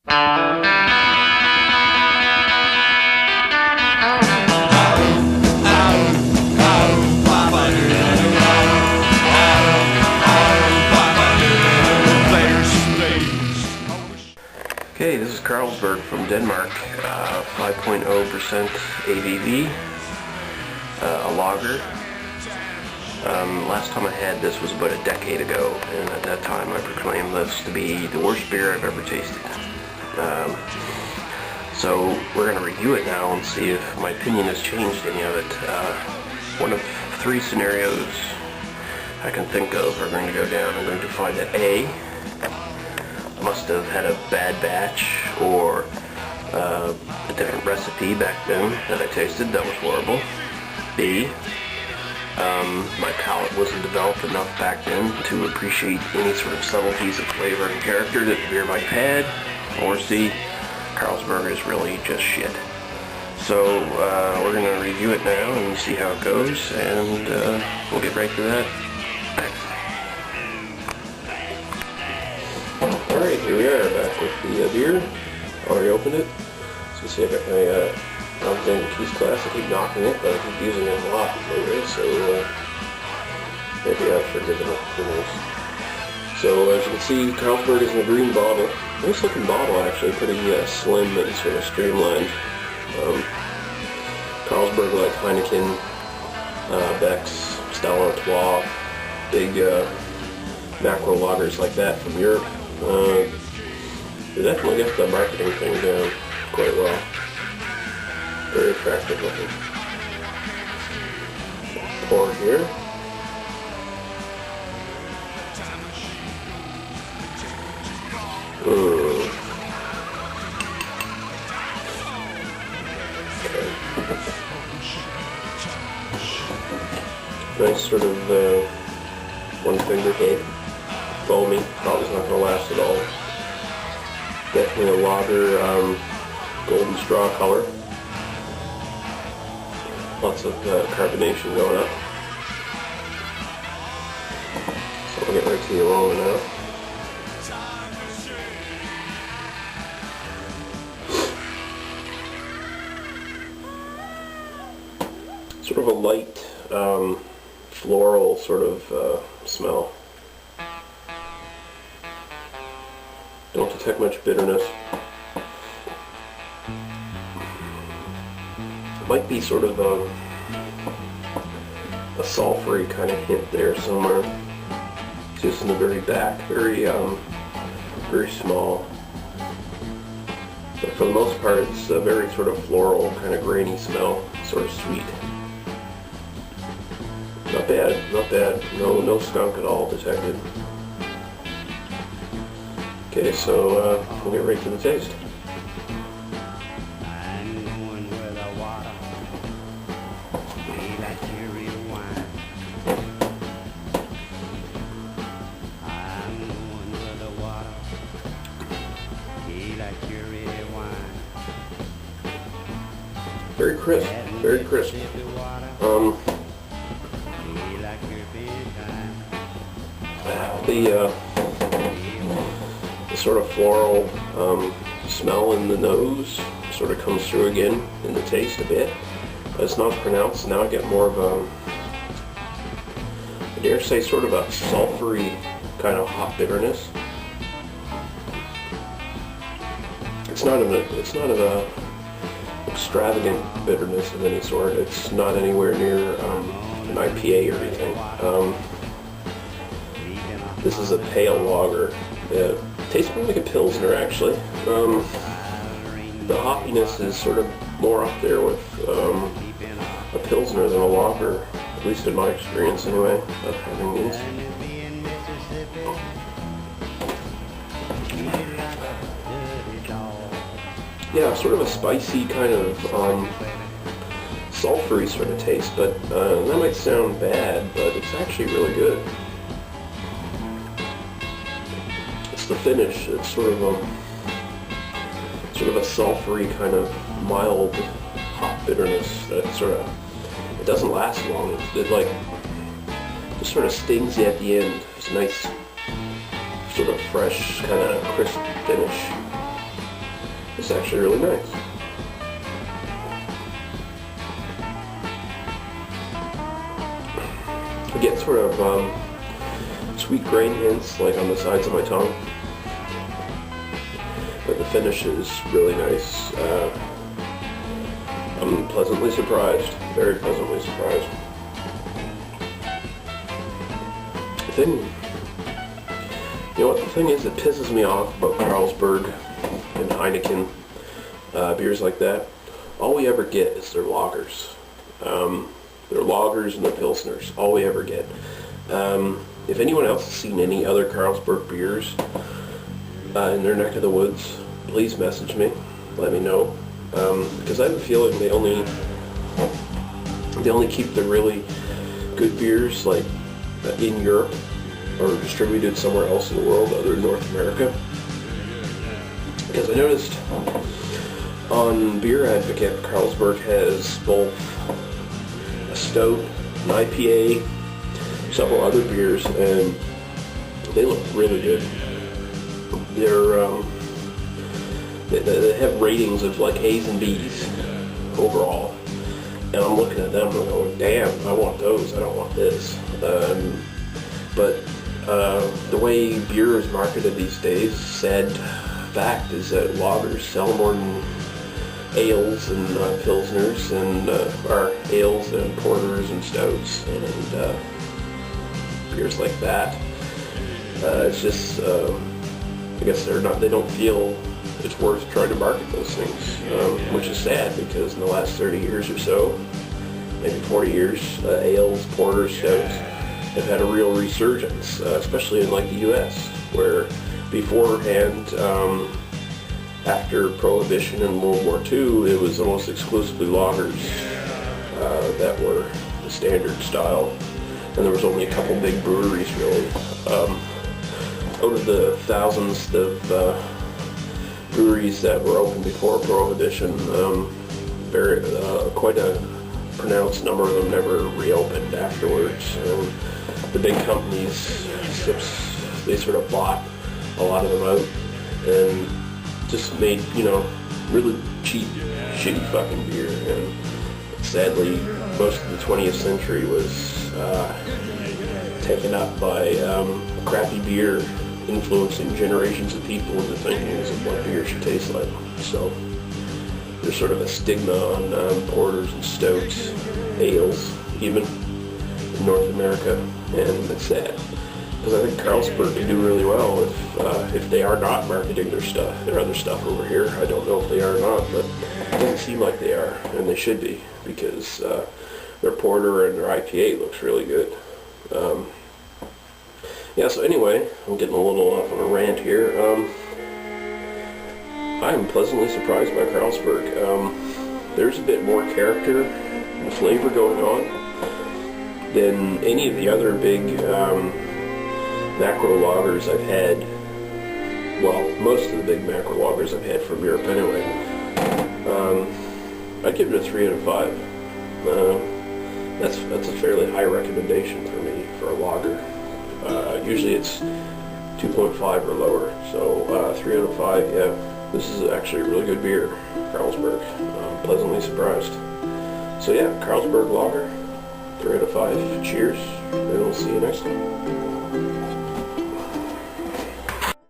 Okay, this is Carlsberg from Denmark, 5.0% ABV, a lager. Last time I had this was about a decade ago, and at that time I proclaimed this to be the worst beer I've ever tasted. So we're going to review it now and see if my opinion has changed any of it. One of three scenarios I can think of are going to go down. I'm going to find that A, must have had a bad batch or a different recipe back then that I tasted that was horrible. B, my palate wasn't developed enough back then to appreciate any sort of subtleties of flavor and character that the beer might have had. Or C, Carlsberg is really just shit. So we're going to review it now and see how it goes, and we'll get right to that. Alright, here we are, back with the beer. Already opened it. So you see I got my Alexander Keys Class. I keep knocking it, but I keep using it a lot lately, so maybe I've forgiven it, who knows. So as you can see, Carlsberg is in a green bottle. Nice looking bottle actually, pretty slim and sort of streamlined. Carlsberg, like Heineken, Beck's, Stella Artois, big macro lagers like that from Europe. They definitely get the marketing thing down quite well. Very attractive looking. Pour here. Okay. Nice sort of one finger hit. Foamy. Probably not going to last at all. Definitely a lager, golden straw color. Lots of carbonation going up. So we'll get right to the aroma now. Sort of a light, floral sort of smell. Don't detect much bitterness. Might be sort of a sulfury kind of hint there somewhere. Just in the very back, very small. But for the most part, it's a very sort of floral, kind of grainy smell, sort of sweet. Not bad, not bad. No skunk at all detected. Okay, so we'll get right to the taste. Very crisp, very crisp. The sort of floral smell in the nose sort of comes through again in the taste a bit, but it's not pronounced. Now I get more of a, I dare say, sort of a sulfury kind of hop bitterness. It's not an extravagant bitterness of any sort. It's not anywhere near an IPA or anything. This is a pale lager. It tastes more like a Pilsner, actually. The hoppiness is sort of more up there with a Pilsner than a lager, at least in my experience anyway, of having these. Yeah, sort of a spicy kind of sulfury sort of taste, but that might sound bad, but it's actually really good. It's the finish. It's sort of a sulfury kind of mild hop bitterness that it doesn't last long. It like just sort of stings you at the end. It's a nice sort of fresh kind of crisp finish. It's actually really nice. I get sort of sweet grain hints like on the sides of my tongue, but the finish is really nice. I'm pleasantly surprised, very pleasantly surprised. The thing, you know what the thing is that pisses me off about Carlsberg and Heineken, beers like that, all we ever get is their lagers. Their lagers and their pilsners, all we ever get. If anyone else has seen any other Carlsberg beers in their neck of the woods, please message me, let me know. Because I have a feeling they only keep the really good beers like in Europe or distributed somewhere else in the world other than North America. Because I noticed on Beer Advocate, Carlsberg has both a stout, an IPA, several other beers, and they look really good. They have ratings of like A's and B's overall, and I'm looking at them and I'm going, damn, I want those, I don't want this. But the way beer is marketed these days, sad fact is that lagers sell more than ales and pilsners, and or ales and porters and stouts and beers like that. It's just, I guess they don't feel it's worth trying to market those things, which is sad because in the last 30 years or so, maybe 40 years, ales, porters, stouts have had a real resurgence, especially in like the U.S., where beforehand, after Prohibition and World War II, it was almost exclusively lagers that were the standard style, and there was only a couple big breweries really. Out of the thousands of breweries that were open before Prohibition, quite a pronounced number of them never reopened afterwards. The big companies, they sort of bought a lot of them out and just made, really cheap, shitty fucking beer. And sadly, most of the 20th century was taken up by crappy beer influencing generations of people into thinking of what beer should taste like. So there's sort of a stigma on porters and stouts, ales, even in North America, and it's sad. Because I think Carlsberg can do really well if they are not marketing their other stuff over here. I don't know if they are or not, but it doesn't seem like they are, and they should be, because their porter and their IPA looks really good. Yeah, so anyway, I'm getting a little off on a rant here. I'm pleasantly surprised by Carlsberg. There's a bit more character and flavor going on than any of the other big macro lagers I've had. Well, most of the big macro lagers I've had from Europe anyway. I'd give it a 3 out of 5. That's a fairly high recommendation for me for a lager. Usually it's 2.5 or lower, so 3 out of 5, yeah. This is actually a really good beer, Carlsberg. I'm pleasantly surprised. So yeah, Carlsberg Lager, 3 out of 5. Cheers, and we'll see you next time.